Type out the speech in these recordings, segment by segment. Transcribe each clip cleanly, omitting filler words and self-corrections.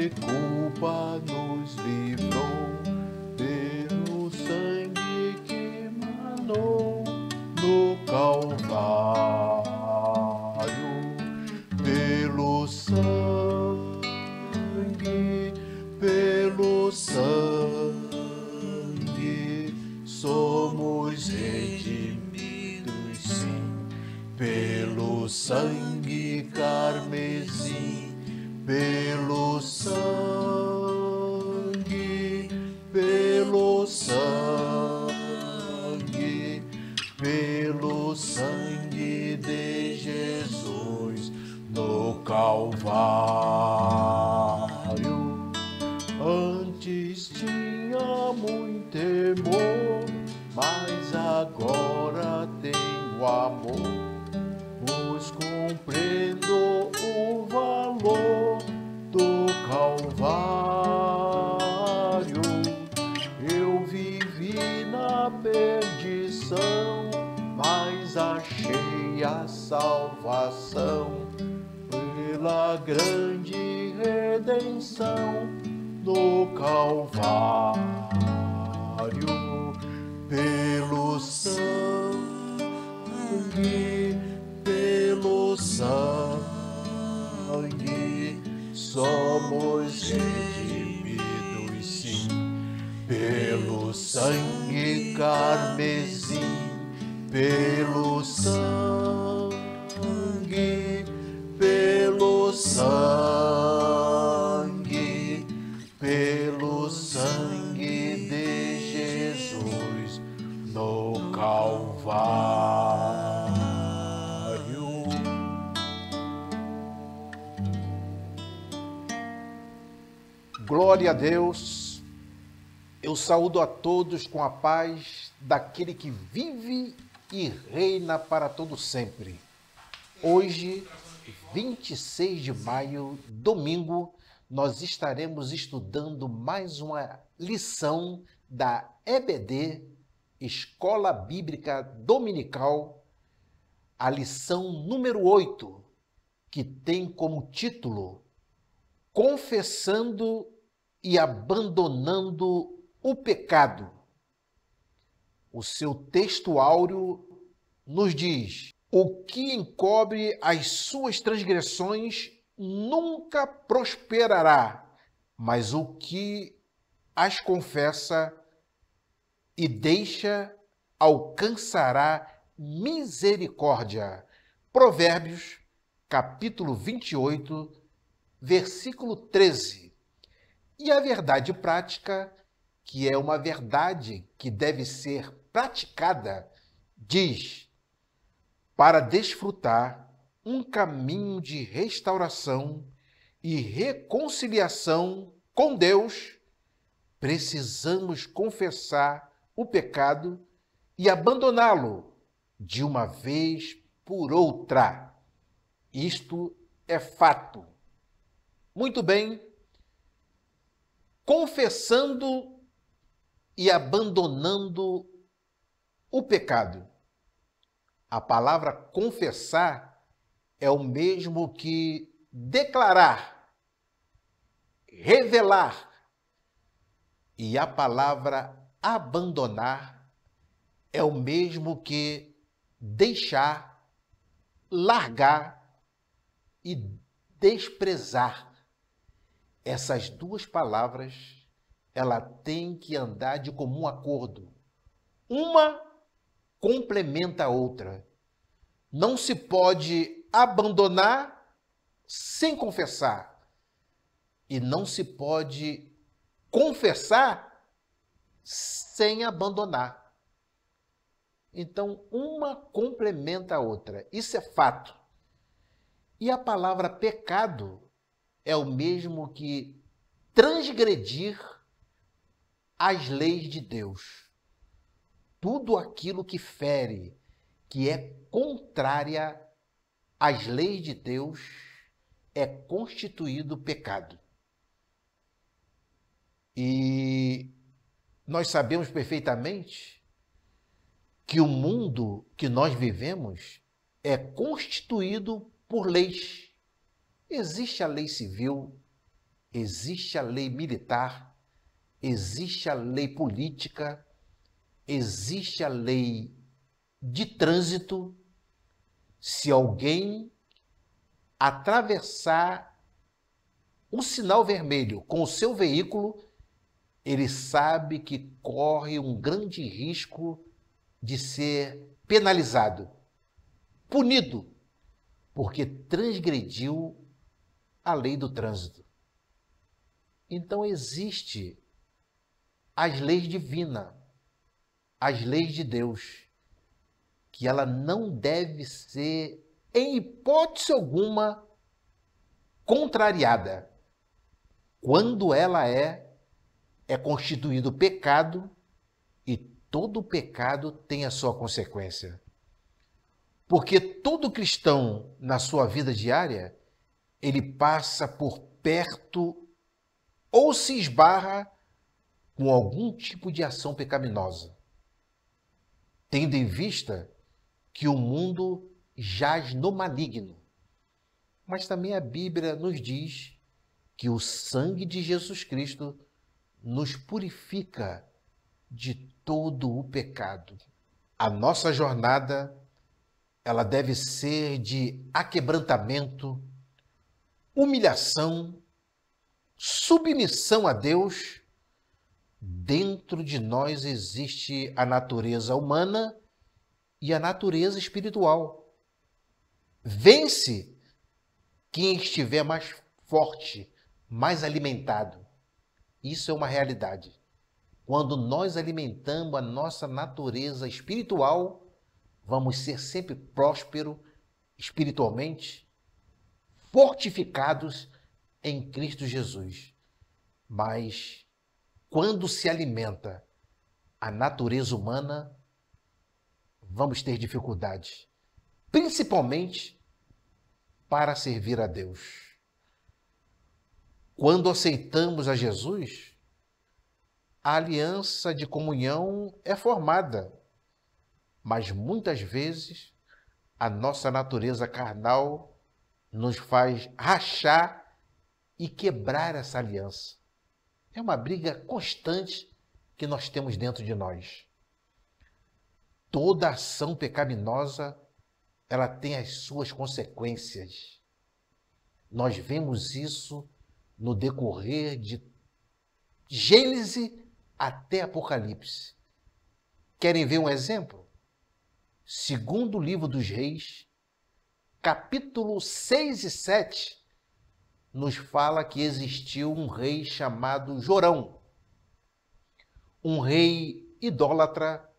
de culpa nos livrou, pelo sangue que manou no Calvário, pelo sangue, somos redimidos, sim, pelo sangue carmesim, pelo sangue, pelo sangue, pelo sangue de Jesus no Calvário. Antes tinha muito temor, mas agora tenho amor, pois compreendo o valor do Calvário. Eu vivi na perdição, mas achei a salvação pela grande redenção no Calvário, pelo sangue, somos redimidos, sim, pelo sangue carmesim, pelo sangue, pelo sangue, pelo sangue de Jesus no Calvário. Glória a Deus. Eu saúdo a todos com a paz daquele que vive e reina para todo sempre. Hoje, 26 de maio, domingo, nós estaremos estudando mais uma lição da EBD, Escola Bíblica Dominical, a lição número 8, que tem como título Confessando e Abandonando o Pecado. O seu texto áureo nos diz: o que encobre as suas transgressões nunca prosperará, mas o que as confessa e deixa alcançará misericórdia. Provérbios, capítulo 28, versículo 13. E a verdade prática, que é uma verdade que deve ser praticada, diz: para desfrutar um caminho de restauração e reconciliação com Deus, precisamos confessar o pecado e abandoná-lo de uma vez por outra. Isto é fato. Muito bem, confessando e abandonando o pecado. A palavra confessar é o mesmo que declarar, revelar. E a palavra abandonar é o mesmo que deixar, largar e desprezar. Essas duas palavras, ela tem que andar de comum acordo. Uma complementa a outra. Não se pode abandonar sem confessar. E não se pode confessar sem abandonar. Então, uma complementa a outra. Isso é fato. E a palavra pecado é o mesmo que transgredir as leis de Deus. Tudo aquilo que fere, que é contrária às leis de Deus, é constituído pecado. E nós sabemos perfeitamente que o mundo que nós vivemos é constituído por leis. Existe a lei civil, existe a lei militar, existe a lei política, existe a lei de trânsito. Se alguém atravessar um sinal vermelho com o seu veículo, ele sabe que corre um grande risco de ser penalizado, punido, porque transgrediu a lei do trânsito. Então existe as leis divinas, as leis de Deus, que ela não deve ser, em hipótese alguma, contrariada. Quando ela é constituído pecado, e todo pecado tem a sua consequência. Porque todo cristão, na sua vida diária, ele passa por perto ou se esbarra com algum tipo de ação pecaminosa, tendo em vista que o mundo jaz no maligno. Mas também a Bíblia nos diz que o sangue de Jesus Cristo nos purifica de todo o pecado. A nossa jornada, ela deve ser de aquebrantamento, humilhação, submissão a Deus. Dentro de nós existe a natureza humana e a natureza espiritual. Vence quem estiver mais forte, mais alimentado. Isso é uma realidade. Quando nós alimentamos a nossa natureza espiritual, vamos ser sempre prósperos espiritualmente, fortificados em Cristo Jesus. Mas quando se alimenta a natureza humana, vamos ter dificuldades, principalmente para servir a Deus. Quando aceitamos a Jesus, a aliança de comunhão é formada, mas muitas vezes a nossa natureza carnal nos faz rachar e quebrar essa aliança. É uma briga constante que nós temos dentro de nós. Toda ação pecaminosa, ela tem as suas consequências. Nós vemos isso no decorrer de Gênesis até Apocalipse. Querem ver um exemplo? Segundo livro dos Reis, capítulo 6 e 7, nos fala que existiu um rei chamado Jorão, um rei idólatra,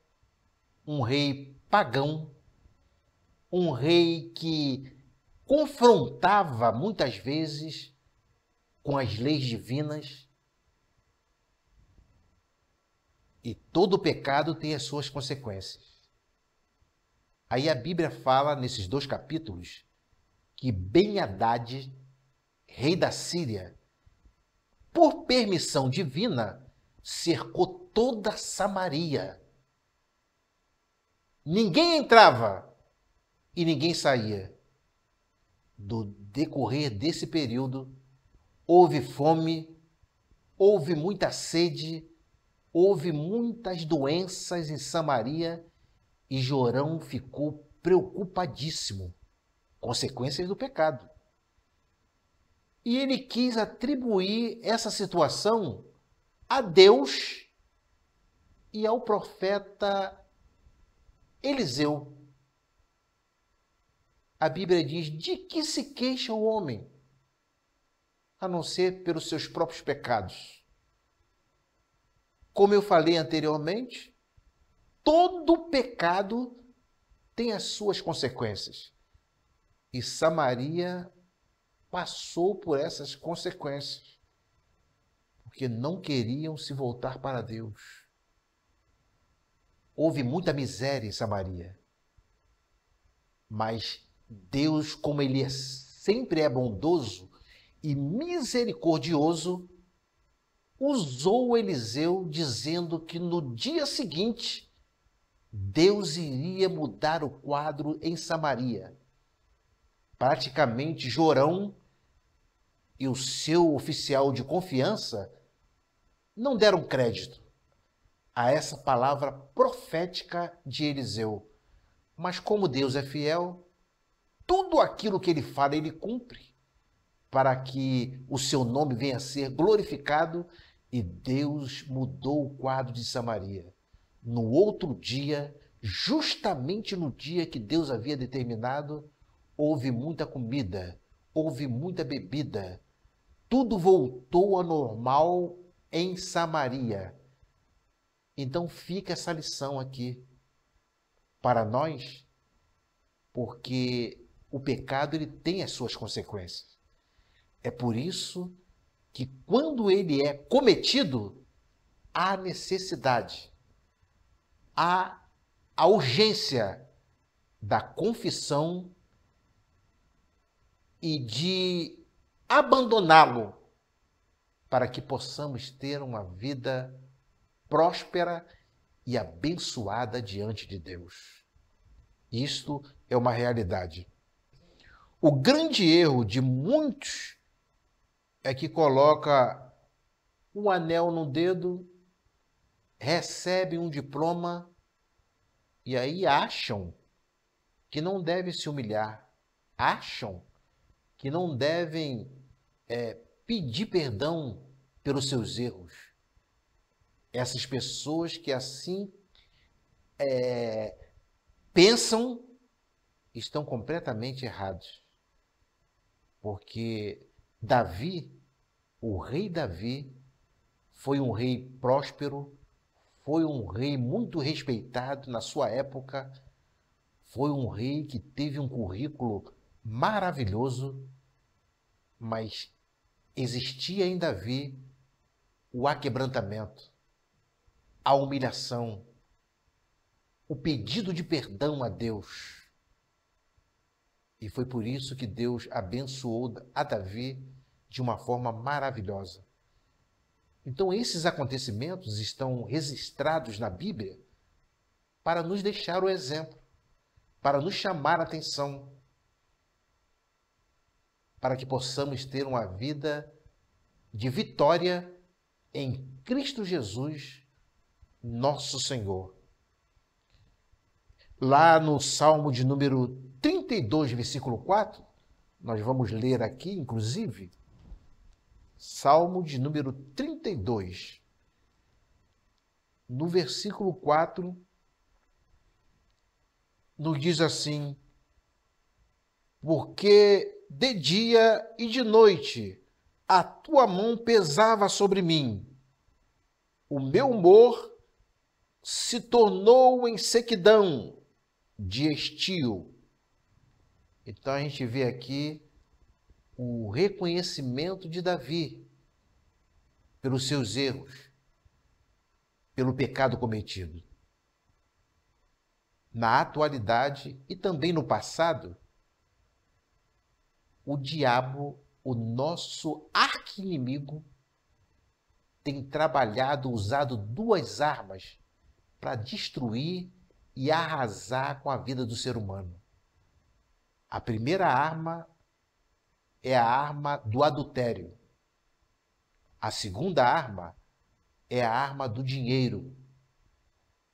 um rei pagão, um rei que confrontava muitas vezes com as leis divinas. E todo pecado tem as suas consequências. Aí a Bíblia fala, nesses 2 capítulos, que Ben-Hadad, rei da Síria, por permissão divina, cercou toda Samaria. Ninguém entrava e ninguém saía. Do decorrer desse período, houve fome, houve muita sede, houve muitas doenças em Samaria e Jorão ficou preocupadíssimo, consequências do pecado. E ele quis atribuir essa situação a Deus e ao profeta Eliseu. A Bíblia diz: de que se queixa o homem, a não ser pelos seus próprios pecados? Como eu falei anteriormente, todo pecado tem as suas consequências. E Samaria passou por essas consequências, porque não queriam se voltar para Deus. Houve muita miséria em Samaria, mas Deus, como Ele sempre é bondoso e misericordioso, usou Eliseu dizendo que no dia seguinte Deus iria mudar o quadro em Samaria. Praticamente Jorão e o seu oficial de confiança não deram crédito a essa palavra profética de Eliseu. Mas como Deus é fiel, tudo aquilo que ele fala, ele cumpre, para que o seu nome venha a ser glorificado, e Deus mudou o quadro de Samaria. No outro dia, justamente no dia que Deus havia determinado, houve muita comida, houve muita bebida, tudo voltou ao normal em Samaria. Então fica essa lição aqui para nós, porque o pecado ele tem as suas consequências. É por isso que quando ele é cometido, há necessidade, há a urgência da confissão e de abandoná-lo para que possamos ter uma vida próspera e abençoada diante de Deus. Isto é uma realidade. O grande erro de muitos é que coloca um anel no dedo, recebe um diploma e aí acham que não devem se humilhar, acham que não devem pedir perdão pelos seus erros. Essas pessoas que assim pensam estão completamente errados. Porque Davi, o rei Davi, foi um rei próspero, foi um rei muito respeitado na sua época, foi um rei que teve um currículo maravilhoso, mas existia em Davi o aquebrantamento, a humilhação, o pedido de perdão a Deus. E foi por isso que Deus abençoou a Davi de uma forma maravilhosa. Então, esses acontecimentos estão registrados na Bíblia para nos deixar o exemplo, para nos chamar a atenção, para que possamos ter uma vida de vitória em Cristo Jesus, nosso Senhor. Lá no Salmo de número 32, versículo 4, nós vamos ler aqui, inclusive, Salmo de número 32, no versículo 4, nos diz assim: porque de dia e de noite a tua mão pesava sobre mim, o meu humor se tornou em sequidão de estio. Então a gente vê aqui o reconhecimento de Davi pelos seus erros, pelo pecado cometido. Na atualidade e também no passado, o diabo, o nosso arqui-inimigo, tem trabalhado, usado duas armas para destruir e arrasar com a vida do ser humano. A primeira arma é a arma do adultério. A segunda arma é a arma do dinheiro.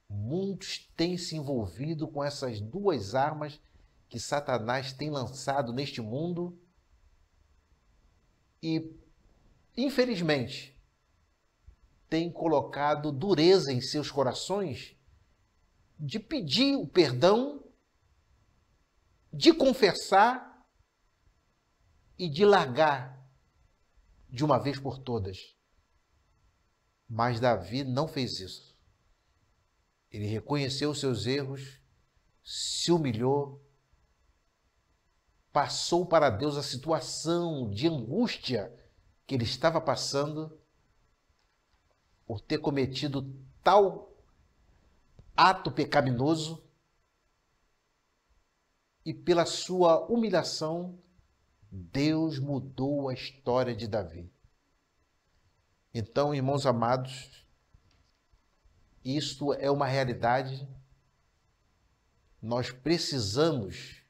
Muitos têm se envolvido com essas duas armas que Satanás tem lançado neste mundo e, infelizmente, tem colocado dureza em seus corações de pedir o perdão, de confessar e de largar de uma vez por todas. Mas Davi não fez isso. Ele reconheceu os seus erros, se humilhou, passou para Deus a situação de angústia que ele estava passando por ter cometido tal ato pecaminoso, e pela sua humilhação, Deus mudou a história de Davi. Então, irmãos amados, isto é uma realidade. Nós precisamos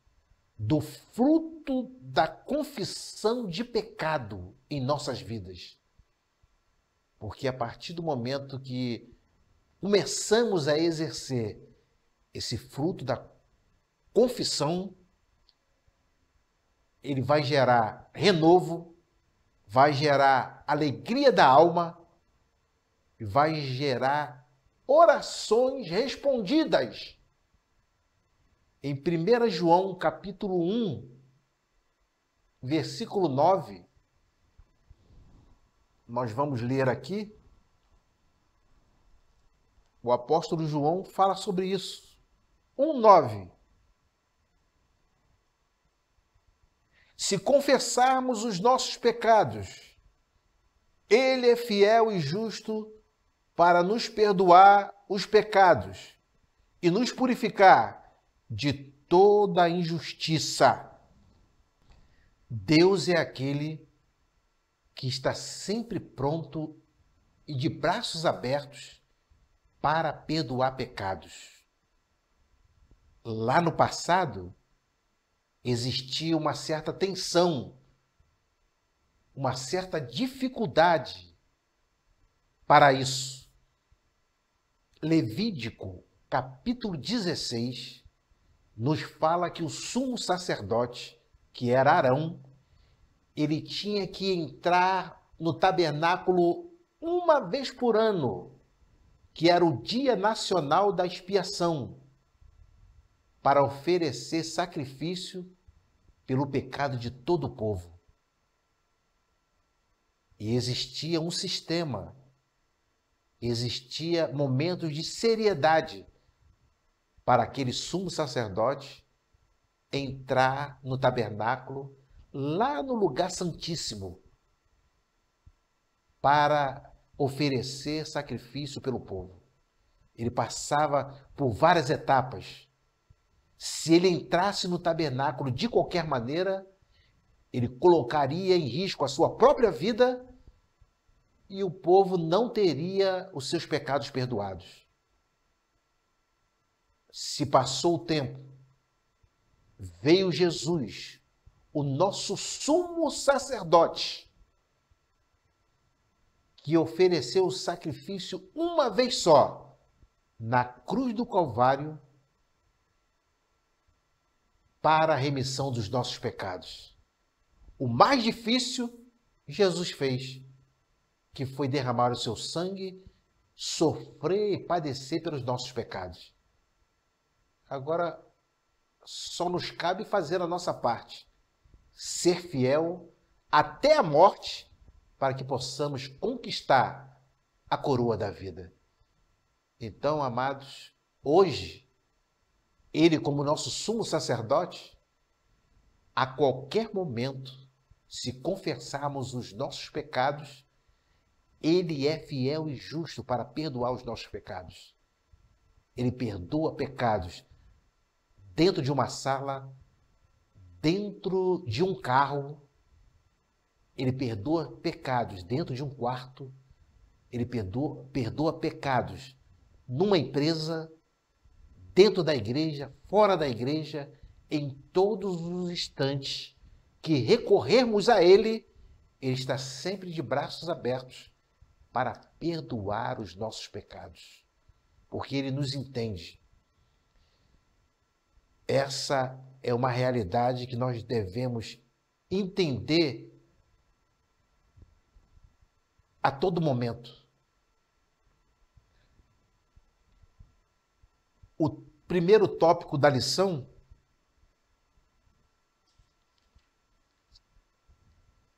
do fruto fruto da confissão de pecado em nossas vidas. Porque a partir do momento que começamos a exercer esse fruto da confissão, ele vai gerar renovo, vai gerar alegria da alma e vai gerar orações respondidas. Em 1 João, capítulo 1, versículo 9, nós vamos ler aqui, o apóstolo João fala sobre isso. 1:9. Se confessarmos os nossos pecados, Ele é fiel e justo para nos perdoar os pecados e nos purificar de toda injustiça. Deus é aquele que está sempre pronto e de braços abertos para perdoar pecados. Lá no passado, existia uma certa tensão, uma certa dificuldade para isso. Levítico, capítulo 16, nos fala que o sumo sacerdote, que era Arão, ele tinha que entrar no tabernáculo uma vez por ano, que era o Dia Nacional da Expiação, para oferecer sacrifício pelo pecado de todo o povo. E existia um sistema, existia momentos de seriedade para aquele sumo sacerdote entrar no tabernáculo, lá no lugar santíssimo, para oferecer sacrifício pelo povo. Ele passava por várias etapas. Se ele entrasse no tabernáculo de qualquer maneira, ele colocaria em risco a sua própria vida e o povo não teria os seus pecados perdoados. Se passou o tempo, veio Jesus, o nosso sumo sacerdote, que ofereceu o sacrifício uma vez só, na cruz do Calvário, para a remissão dos nossos pecados. O mais difícil, Jesus fez, que foi derramar o seu sangue, sofrer e padecer pelos nossos pecados. Agora, só nos cabe fazer a nossa parte, ser fiel até a morte, para que possamos conquistar a coroa da vida. Então, amados, hoje, Ele, como nosso sumo sacerdote, a qualquer momento, se confessarmos os nossos pecados, Ele é fiel e justo para perdoar os nossos pecados. Ele perdoa pecados dentro de uma sala, dentro de um carro. Ele perdoa pecados dentro de um quarto. Ele perdoa pecados numa empresa, dentro da igreja, fora da igreja, em todos os instantes que recorrermos a Ele, Ele está sempre de braços abertos para perdoar os nossos pecados, porque Ele nos entende. Essa é uma realidade que nós devemos entender a todo momento. O primeiro tópico da lição,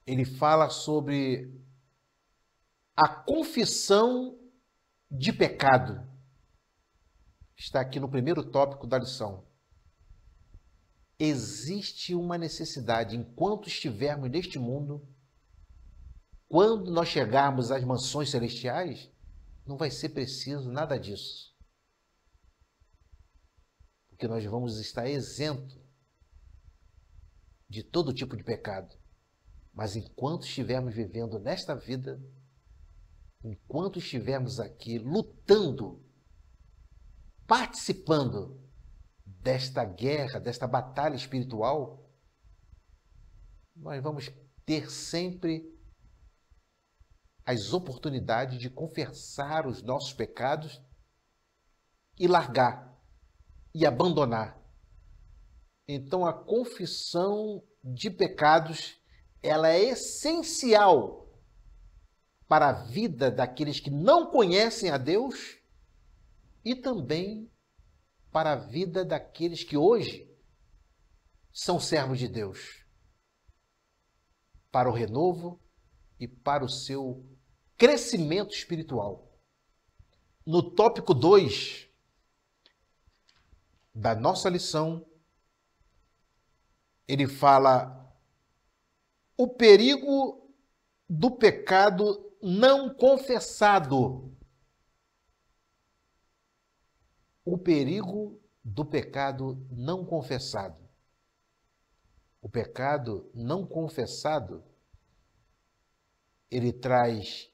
ele fala sobre a confissão de pecado. Está aqui no primeiro tópico da lição. Existe uma necessidade, enquanto estivermos neste mundo, quando nós chegarmos às mansões celestiais, não vai ser preciso nada disso. Porque nós vamos estar isentos de todo tipo de pecado. Mas enquanto estivermos vivendo nesta vida, enquanto estivermos aqui lutando, participando desta guerra, desta batalha espiritual, nós vamos ter sempre as oportunidades de confessar os nossos pecados e largar e abandonar. Então, a confissão de pecados, ela é essencial para a vida daqueles que não conhecem a Deus e também para a vida daqueles que hoje são servos de Deus, para o renovo e para o seu crescimento espiritual. No tópico 2 da nossa lição, ele fala o perigo do pecado não confessado. O perigo do pecado não confessado. O pecado não confessado, ele traz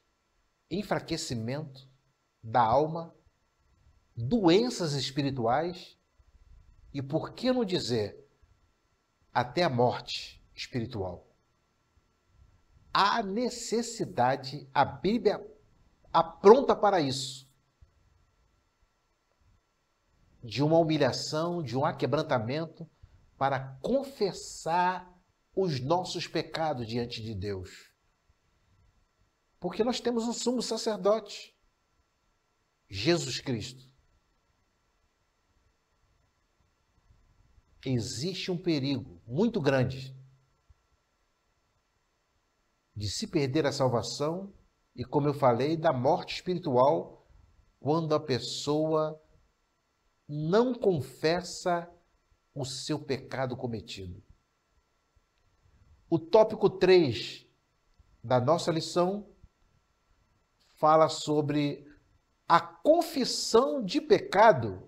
enfraquecimento da alma, doenças espirituais e, por que não dizer, até a morte espiritual. Há necessidade, a Bíblia apronta para isso, de uma humilhação, de um aquebrantamento, para confessar os nossos pecados diante de Deus. Porque nós temos um sumo sacerdote, Jesus Cristo. Existe um perigo muito grande de se perder a salvação e, como eu falei, da morte espiritual quando a pessoa não confessa o seu pecado cometido. O tópico 3 da nossa lição fala sobre a confissão de pecado,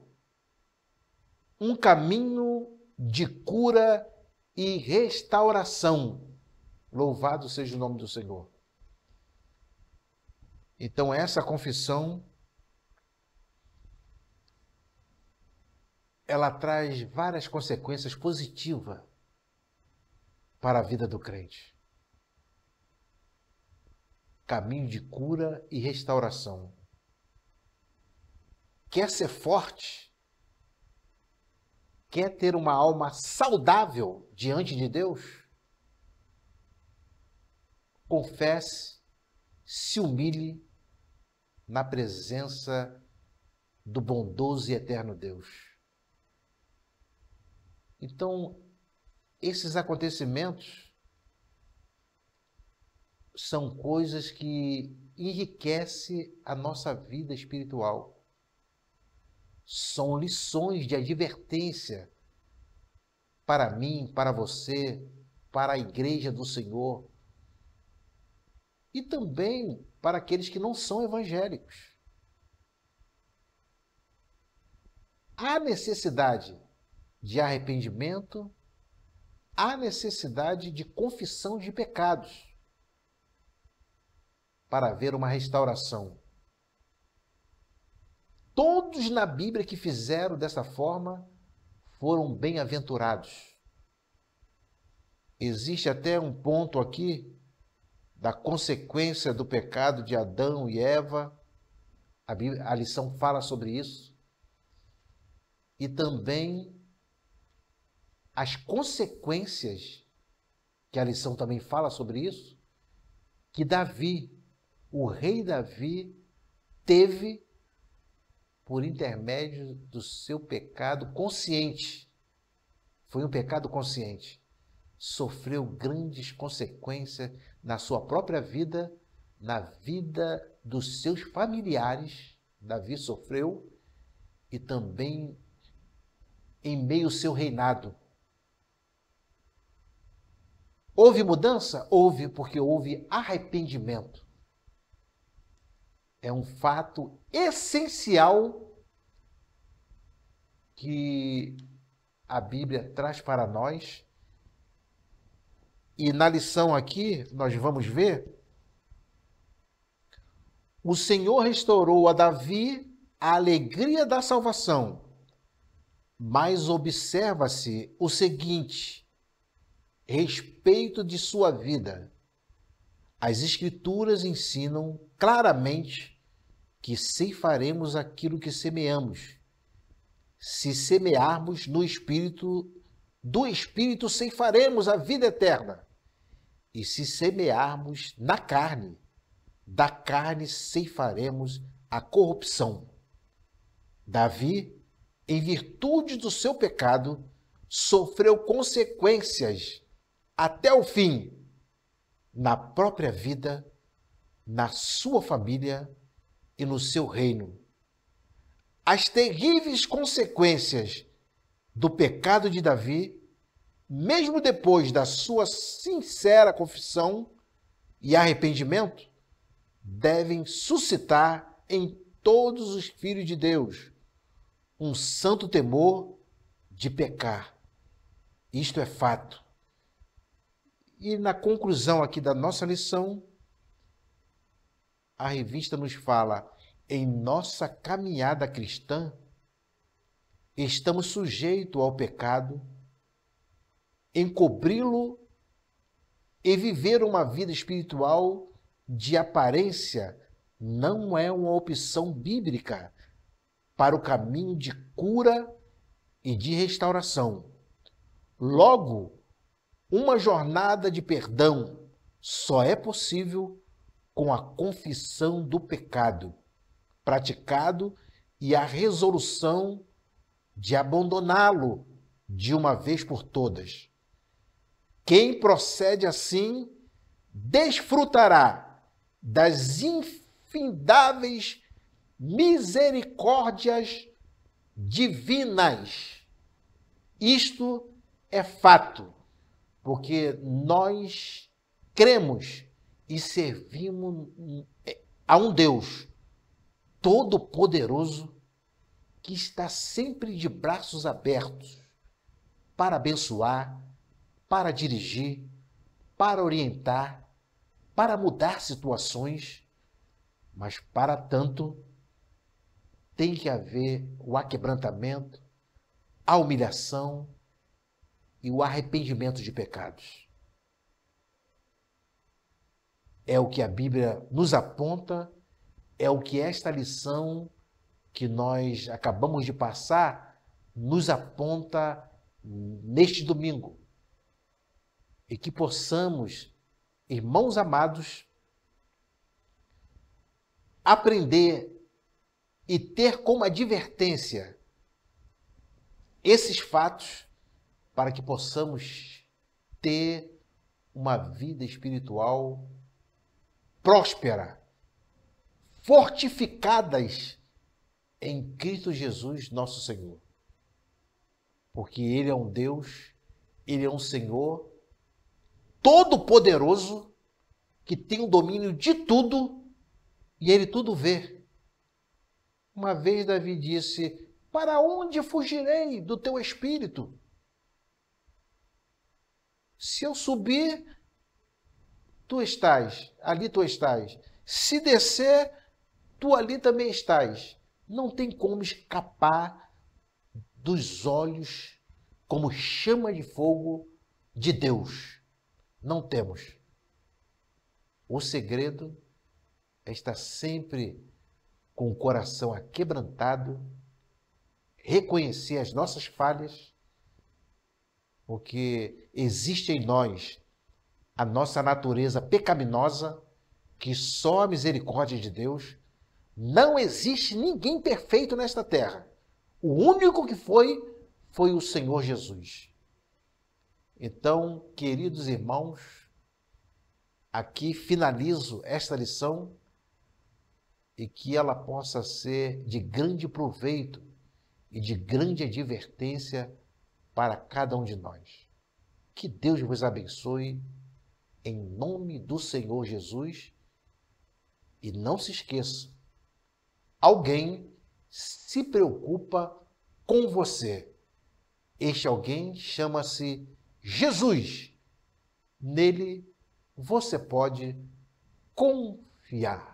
um caminho de cura e restauração. Louvado seja o nome do Senhor. Então, essa confissão, ela traz várias consequências positivas para a vida do crente. Caminho de cura e restauração. Quer ser forte? Quer ter uma alma saudável diante de Deus? Confesse, se humilhe na presença do bondoso e eterno Deus. Então, esses acontecimentos são coisas que enriquecem a nossa vida espiritual. São lições de advertência para mim, para você, para a igreja do Senhor e também para aqueles que não são evangélicos. Há necessidade de arrependimento, há necessidade de confissão de pecados para haver uma restauração. Todos na Bíblia que fizeram dessa forma foram bem-aventurados. Existe até um ponto aqui da consequência do pecado de Adão e Eva. A lição fala sobre isso. E também as consequências, que a lição também fala sobre isso, que Davi, o rei Davi, teve por intermédio do seu pecado consciente. Foi um pecado consciente. Sofreu grandes consequências na sua própria vida, na vida dos seus familiares. Davi sofreu e também em meio ao seu reinado. Houve mudança? Houve, porque houve arrependimento. É um fato essencial que a Bíblia traz para nós. E na lição aqui, nós vamos ver, o Senhor restaurou a Davi a alegria da salvação. Mas observa-se o seguinte, respeito de sua vida, as Escrituras ensinam claramente que ceifaremos aquilo que semeamos. Se semearmos no Espírito, do Espírito ceifaremos a vida eterna. E se semearmos na carne, da carne ceifaremos a corrupção. Davi, em virtude do seu pecado, sofreu consequências até o fim, na própria vida, na sua família e no seu reino. As terríveis consequências do pecado de Davi, mesmo depois da sua sincera confissão e arrependimento, devem suscitar em todos os filhos de Deus um santo temor de pecar. Isto é fato. E na conclusão aqui da nossa lição, a revista nos fala: em nossa caminhada cristã, estamos sujeitos ao pecado, encobri-lo e viver uma vida espiritual de aparência não é uma opção bíblica para o caminho de cura e de restauração. Logo, uma jornada de perdão só é possível com a confissão do pecado praticado e a resolução de abandoná-lo de uma vez por todas. Quem procede assim desfrutará das infindáveis misericórdias divinas. Isto é fato, porque nós cremos e servimos a um Deus Todo-Poderoso que está sempre de braços abertos para abençoar, para dirigir, para orientar, para mudar situações, mas para tanto tem que haver o aquebrantamento, a humilhação e o arrependimento de pecados. É o que a Bíblia nos aponta, é o que esta lição que nós acabamos de passar nos aponta neste domingo. E que possamos, irmãos amados, aprender e ter como advertência esses fatos para que possamos ter uma vida espiritual próspera, fortificadas em Cristo Jesus, nosso Senhor. Porque Ele é um Deus, Ele é um Senhor todo-poderoso, que tem o domínio de tudo e Ele tudo vê. Uma vez Davi disse: para onde fugirei do teu espírito? Se eu subir, tu estás, ali tu estás. Se descer, tu ali também estás. Não tem como escapar dos olhos como chama de fogo de Deus. Não temos. O segredo é estar sempre com o coração aquebrantado, reconhecer as nossas falhas, porque existe em nós a nossa natureza pecaminosa, que só a misericórdia de Deus. Não existe ninguém perfeito nesta terra. O único que foi o Senhor Jesus. Então, queridos irmãos, aqui finalizo esta lição e que ela possa ser de grande proveito e de grande advertência para cada um de nós. Que Deus vos abençoe em nome do Senhor Jesus. E não se esqueça, alguém se preocupa com você. Este alguém chama-se Jesus. Nele você pode confiar.